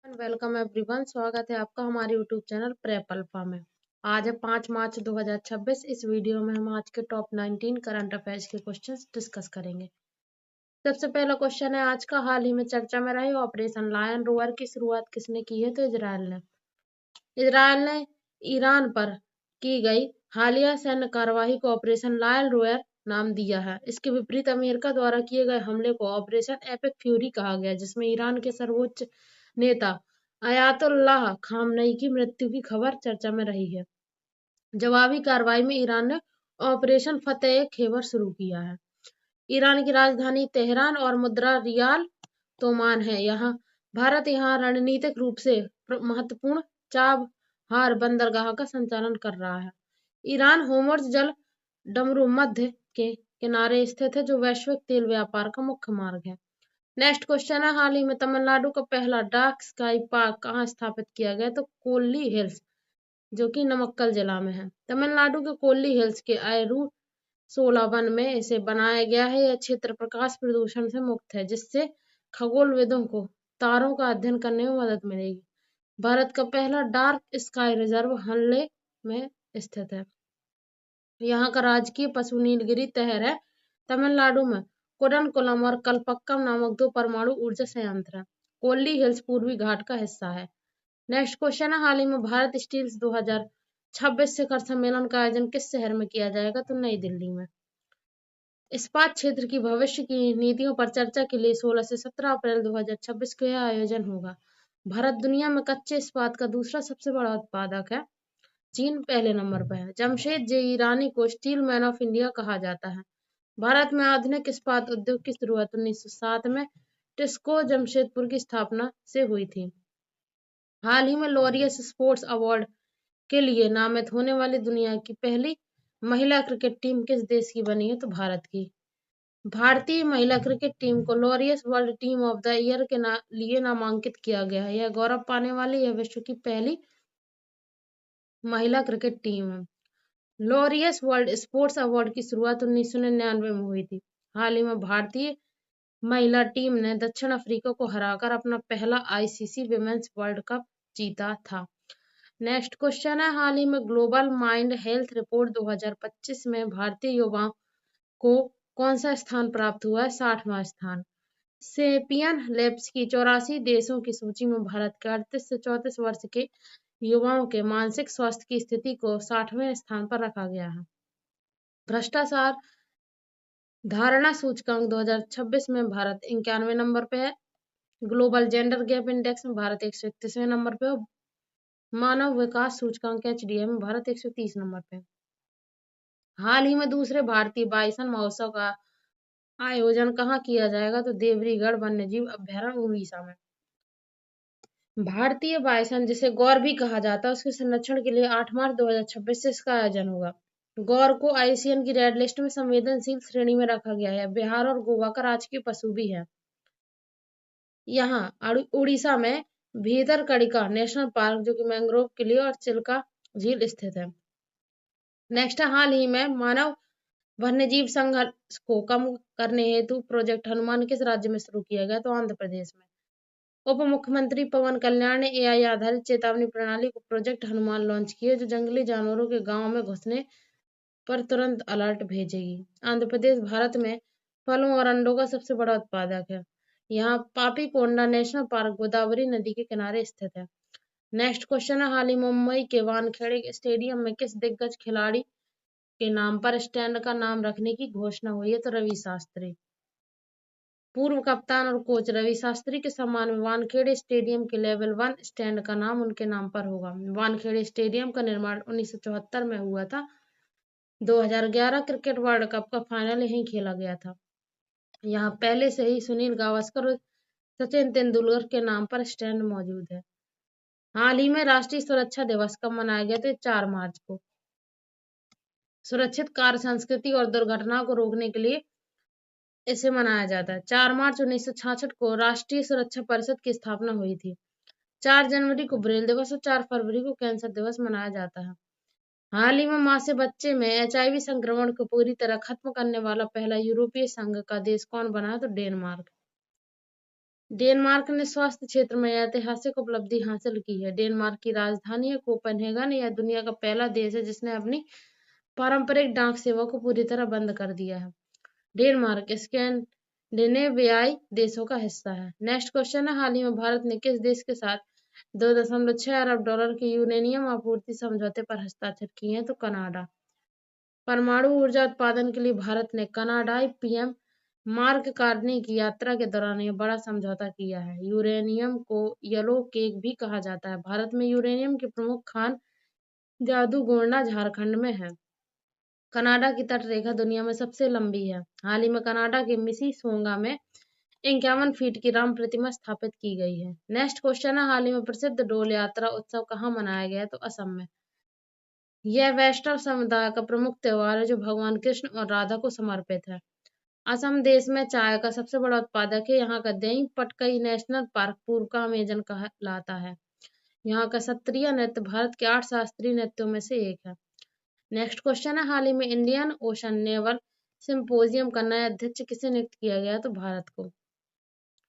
Welcome everyone, स्वागत है आपका हमारे यूट्यूब चैनल प्रेप अल्फा में। आज है 5 मार्च 2026। इस वीडियो में हम आज के टॉप 19 करंट अफेयर्स के क्वेश्चंस डिस्कस करेंगे। सबसे पहला क्वेश्चन है आज का। हाल ही में चर्चा में रहे ऑपरेशन लायन रोवर की शुरुआत किसने की है? तो इजरायल ने ईरान पर की गई हालिया सैन्य कार्यवाही को ऑपरेशन लायन रोवर नाम दिया है। इसके विपरीत अमेरिका द्वारा किए गए हमले को ऑपरेशन एपिक फ्यूरी कहा गया, जिसमें ईरान के सर्वोच्च नेता अयातुल्लाह खामनई की मृत्यु की खबर चर्चा में रही है। जवाबी कार्रवाई में ईरान ने ऑपरेशन फतेह खैबर शुरू किया है। ईरान की राजधानी तेहरान और मुद्रा रियाल तोमान है। भारत यहाँ रणनीतिक रूप से महत्वपूर्ण चाबहार बंदरगाह का संचालन कर रहा है। ईरान होर्मुज जल डमरू मध्य के किनारे स्थित है, जो वैश्विक तेल व्यापार का मुख्य मार्ग है। नेक्स्ट क्वेश्चन है, हाल ही में तमिलनाडु का पहला डार्क स्काई पार्क कहाँ स्थापित किया गया? तो कोल्ली हिल्स, जो कि नमक्कल जिला में है। तमिलनाडु के कोल्ली हिल्स के आयरू 16 वन में इसे बनाया गया है। यह क्षेत्र प्रकाश प्रदूषण से मुक्त है, जिससे खगोलविदों को तारों का अध्ययन करने में मदद मिलेगी। भारत का पहला डार्क स्काई रिजर्व हल्ले में स्थित है। यहाँ का राजकीय पशु नीलगिरी तहर है। तमिलनाडु में कुडनकुलम और कलपक्कम नामक 2 परमाणु ऊर्जा संयंत्र हैं। कोल्ली हिल्स पूर्वी घाट का हिस्सा है। नेक्स्ट क्वेश्चन है, हाल ही में भारत स्टील्स 2026 शिखर सम्मेलन का आयोजन किस शहर में किया जाएगा? तो नई दिल्ली में। इस्पात क्षेत्र की भविष्य की नीतियों पर चर्चा के लिए 16 से 17 अप्रैल 2026 को यह आयोजन होगा। भारत दुनिया में कच्चे इस्पात का दूसरा सबसे बड़ा उत्पादक है। चीन पहले नंबर पर है। जमशेद जे ईरानी को स्टील मैन ऑफ इंडिया कहा जाता है। भारत में आधुनिक इस्पात उद्योग की शुरुआत 1907 में टिस्को जमशेदपुर की स्थापना से हुई थी। हाल ही में लॉरियस स्पोर्ट्स अवार्ड के लिए नामित होने वाली दुनिया की पहली महिला क्रिकेट टीम किस देश की बनी है? तो भारत की। भारतीय महिला क्रिकेट टीम को Laureus world team of the year के लिए नामांकित किया गया है। यह गौरव पाने वाली यह विश्व की पहली महिला क्रिकेट टीम है। लॉरियस वर्ल्ड स्पोर्ट्स अवार्ड की शुरुआत 1999 में हुई थी। हाल ही में भारतीय महिला टीम ने दक्षिण अफ्रीका को हराकर अपना पहला आईसीसी विमेंस वर्ल्ड कप जीता था। नेक्स्ट क्वेश्चन है, हाल ही में ग्लोबल माइंड हेल्थ रिपोर्ट 2025 में भारतीय युवाओं को कौन सा स्थान प्राप्त हुआ है? 60वां स्थान। सेपियन लैब्स की 84 देशों की सूची में भारत के 38 से 34 वर्ष के युवाओं के मानसिक स्वास्थ्य की स्थिति को 60वें स्थान पर रखा गया है। भ्रष्टाचार धारणा सूचकांक 2026 में भारत 91वें नंबर पे है। ग्लोबल जेंडर गैप इंडेक्स में भारत 131वें नंबर पे है। मानव विकास सूचकांक एचडीआई में भारत 130 नंबर पे है। हाल ही में दूसरे भारतीय बाइसन महोत्सव का आयोजन कहाँ किया जाएगा? तो देवरीगढ़ वन्यजीव अभ्यारण्य उड़ीसा में। भारतीय बाइसन, जिसे गौर भी कहा जाता है, उसके संरक्षण के लिए 8 मार्च 2026 से इसका आयोजन होगा। गौर को आईसीएन की रेड लिस्ट में संवेदनशील श्रेणी में रखा गया है। बिहार और गोवा का राजकीय पशु भी है। यहाँ उड़ीसा में भीतरकनिका नेशनल पार्क, जो कि मैंग्रोव के लिए और चिल्का झील स्थित है। नेक्स्ट, हाल ही में मानव वन्यजीव संघर्ष को कम करने हेतु प्रोजेक्ट हनुमान किस राज्य में शुरू किया गया? तो आंध्र प्रदेश में। उप मुख्यमंत्री पवन कल्याण ने एआई आधारित चेतावनी प्रणाली को प्रोजेक्ट हनुमान लॉन्च किया, जो जंगली जानवरों के गांव में घुसने पर तुरंत अलर्ट भेजेगी। आंध्र प्रदेश भारत में फलों और अंडों का सबसे बड़ा उत्पादक है। यहाँ पापीकोंडा नेशनल पार्क गोदावरी नदी के किनारे स्थित है। नेक्स्ट क्वेश्चन है, हाल ही मुंबई के वानखेड़े स्टेडियम में किस दिग्गज खिलाड़ी के नाम पर स्टैंड का नाम रखने की घोषणा हुई है? तो रवि शास्त्री। पूर्व कप्तान और कोच रवि शास्त्री के सम्मान में वानखेड़े स्टेडियम के लेवल 1 स्टैंड का नाम उनके नाम पर होगा। वानखेड़े स्टेडियम का निर्माण 1974 में हुआ था। 2011 क्रिकेट वर्ल्ड कप का फाइनल यहीं खेला गया था। यहाँ पहले से ही सुनील गावस्कर और सचिन तेंदुलकर के नाम पर स्टैंड मौजूद है। हाल ही में राष्ट्रीय सुरक्षा दिवस कब मनाया गया? तो 4 मार्च को। सुरक्षित कार्य संस्कृति और दुर्घटना को रोकने के लिए इसे मनाया जाता है। 4 मार्च 1966 को राष्ट्रीय सुरक्षा परिषद की स्थापना हुई थी। 4 जनवरी को ब्रेल दिवस और 4 फरवरी को कैंसर दिवस मनाया जाता है। हाल ही में मां से बच्चे में एचआईवी संक्रमण को पूरी तरह खत्म करने वाला पहला यूरोपीय संघ का देश कौन बना? तो डेनमार्क। डेनमार्क ने स्वास्थ्य क्षेत्र में ऐतिहासिक उपलब्धि हासिल की है। डेनमार्क की राजधानी है कोपेनहेगन। यह दुनिया का पहला देश है जिसने अपनी पारंपरिक डाक सेवा को पूरी तरह बंद कर दिया है। डेनमार्क स्कैंडिनेवियाई देशों का हिस्सा है। नेक्स्ट क्वेश्चन है, हाल ही में भारत ने किस देश के साथ 2.6 अरब डॉलर के यूरेनियम आपूर्ति समझौते पर हस्ताक्षर किए हैं? तो कनाडा। परमाणु ऊर्जा उत्पादन के लिए भारत ने कनाडाई पीएम मार्क कार्नी की यात्रा के दौरान यह बड़ा समझौता किया है। यूरेनियम को येलो केक भी कहा जाता है। भारत में यूरेनियम की प्रमुख खान जादूगोंडा झारखंड में है। कनाडा की तट रेखा दुनिया में सबसे लंबी है। हाल ही में कनाडा के मिसिसोगा में 51 फीट की राम प्रतिमा स्थापित की गई है। नेक्स्ट क्वेश्चन है, हाल ही में प्रसिद्ध डोल यात्रा उत्सव कहाँ मनाया गया है? तो असम में। यह वैष्णव समुदाय का प्रमुख त्योहार है जो भगवान कृष्ण और राधा को समर्पित है। असम देश में चाय का सबसे बड़ा उत्पादक है। यहाँ का देई पटकई नेशनल पार्क पूर्व का अमेजन कहलाता है। यहाँ का सत्रिय नृत्य भारत के 8 शास्त्रीय नृत्यों में से एक है। नेक्स्ट क्वेश्चन है, हाल ही में इंडियन ओशन नेवल सिंपोजियम का नया अध्यक्ष किसे नियुक्त किया गया? तो भारत को।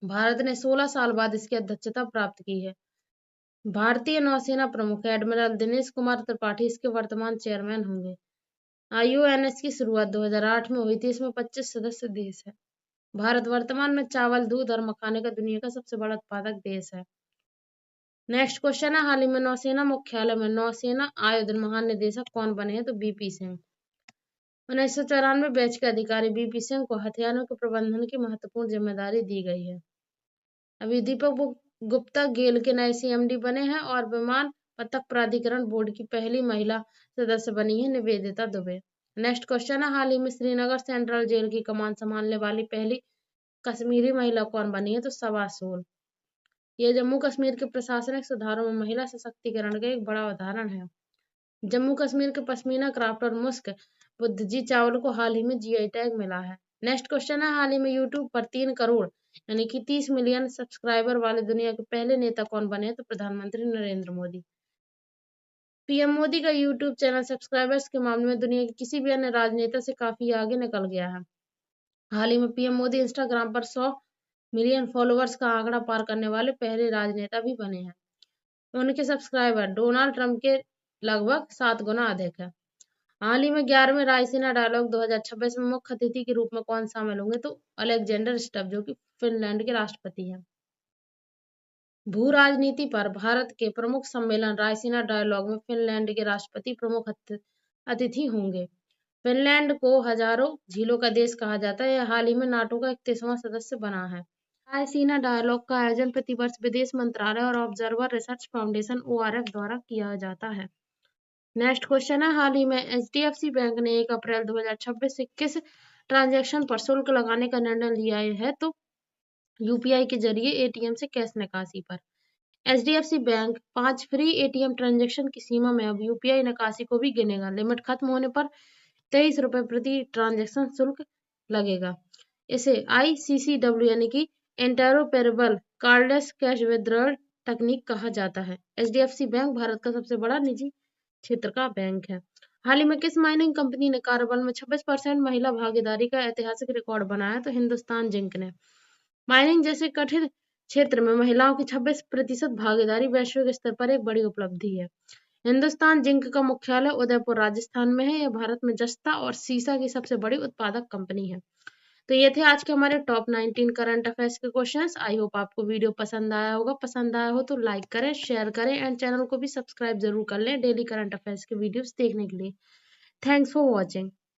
भारत ने 16 साल बाद इसकी अध्यक्षता प्राप्त की है। भारतीय नौसेना प्रमुख एडमिरल दिनेश कुमार त्रिपाठी इसके वर्तमान चेयरमैन होंगे। IUNS की शुरुआत 2008 में हुई थी। इसमें 25 सदस्य देश है। भारत वर्तमान में चावल, दूध और मखाने का दुनिया का सबसे बड़ा उत्पादक देश है। नेक्स्ट क्वेश्चन है, हाल ही में नौसेना मुख्यालय में नौसेना आयुध महानिदेशक कौन बने हैं? तो BP सिंह। 1994 बैच के अधिकारी BP सिंह को हथियारों के प्रबंधन की महत्वपूर्ण जिम्मेदारी दी गई है। अभी दीपक गुप्ता गेल के नए CMD बने हैं और विमान पतक प्राधिकरण बोर्ड की पहली महिला सदस्य बनी है निवेदिता दुबे। नेक्स्ट क्वेश्चन है, हाल ही में श्रीनगर सेंट्रल जेल की कमान संभालने वाली पहली कश्मीरी महिला कौन बनी है? तो सबा सोल। ये जम्मू कश्मीर के प्रशासनिक सुधारों में महिला सशक्तिकरण का एक बड़ा उदाहरण है। जम्मू कश्मीर के पश्मीना क्राफ्ट और मुस्क बुद्धजी चावल को हाल ही में GI टैग मिला है। नेक्स्ट क्वेश्चन है, हाल ही में यूट्यूब पर 3 करोड़ यानी कि 30 मिलियन सब्सक्राइबर वाले दुनिया के पहले नेता कौन बने? तो प्रधानमंत्री नरेंद्र मोदी। PM मोदी का यूट्यूब चैनल सब्सक्राइबर्स के मामले में दुनिया के किसी भी अन्य राजनेता से काफी आगे निकल गया है। हाल ही में PM मोदी इंस्टाग्राम पर 100 मिलियन फॉलोअर्स का आंकड़ा पार करने वाले पहले राजनेता भी बने हैं। उनके सब्सक्राइबर डोनाल्ड ट्रंप के लगभग 7 गुना अधिक है। हाल ही में 11वें रायसीना डायलॉग 2026 में मुख्य अतिथि के रूप में कौन शामिल होंगे? तो अलेक्जेंडर स्टब जो कि फिनलैंड के राष्ट्रपति हैं। भू राजनीति पर भारत के प्रमुख सम्मेलन रायसीना डायलॉग में फिनलैंड के राष्ट्रपति प्रमुख अतिथि होंगे। फिनलैंड को हजारों झीलों का देश कहा जाता है। यह हाल ही में नाटो का 31वां सदस्य बना है। रायसीना डायलॉग का आयोजन प्रतिवर्ष विदेश मंत्रालय और ऑब्जर्वर रिसर्च फाउंडेशन ORF द्वारा किया जाता है। नेक्स्ट क्वेश्चन है, हाल ही में HDFC बैंक ने 1 अप्रैल 2026 से किस ट्रांजैक्शन पर शुल्क लगाने का निर्णय लिया है? तो UPI के जरिए ATM से कैश निकासी पर। HDFC bank 5 free ATM transaction की सीमा में अब UPI निकासी को भी गिनेगा। लिमिट खत्म होने पर 23 रुपए प्रति ट्रांजैक्शन शुल्क लगेगा। इसे ICCW यानी कि इंटरऑपरेबल कार्डलेस कैश विथड्रॉल तकनीक कहा जाता है। HDFC बैंक भारत का सबसे बड़ा निजी क्षेत्र का बैंक है। हाल ही में किस माइनिंग कंपनी ने कार्यबल में 26% महिला भागीदारी का ऐतिहासिक रिकॉर्ड बनाया? तो हिंदुस्तान जिंक ने। माइनिंग जैसे कठिन क्षेत्र में महिलाओं की 26% भागीदारी वैश्विक स्तर पर एक बड़ी उपलब्धि है। हिंदुस्तान जिंक का मुख्यालय उदयपुर राजस्थान में है। यह भारत में जस्ता और सीसा की सबसे बड़ी उत्पादक कंपनी है। तो ये थे आज के हमारे टॉप 19 करंट अफेयर्स के क्वेश्चंस। आई होप आपको वीडियो पसंद आया होगा। पसंद आया हो तो लाइक करें, शेयर करें एंड चैनल को भी सब्सक्राइब जरूर कर लें डेली करंट अफेयर्स के वीडियोस देखने के लिए। Thanks for watching.